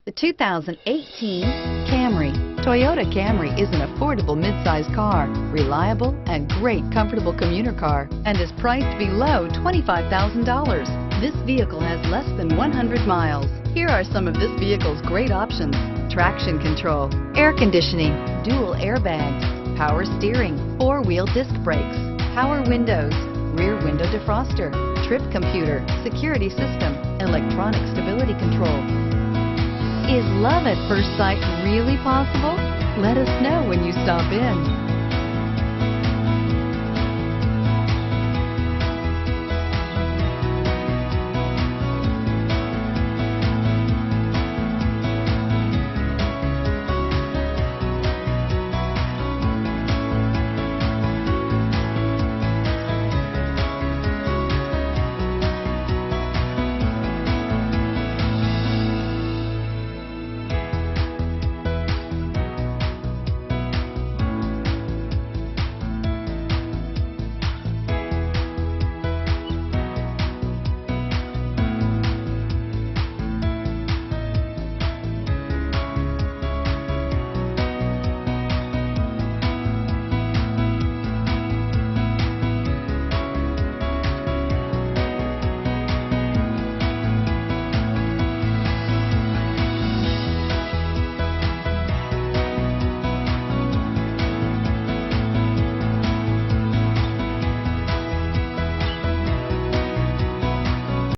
The 2018 Camry. Toyota Camry is an affordable midsize car, reliable and great comfortable commuter car, and is priced below $25,000. This vehicle has less than 100 miles. Here are some of this vehicle's great options: traction control, air conditioning, dual airbags, power steering, four-wheel disc brakes, power windows, rear window defroster, trip computer, security system, electronic stability control. Is love at first sight really possible? Let us know when you stop in.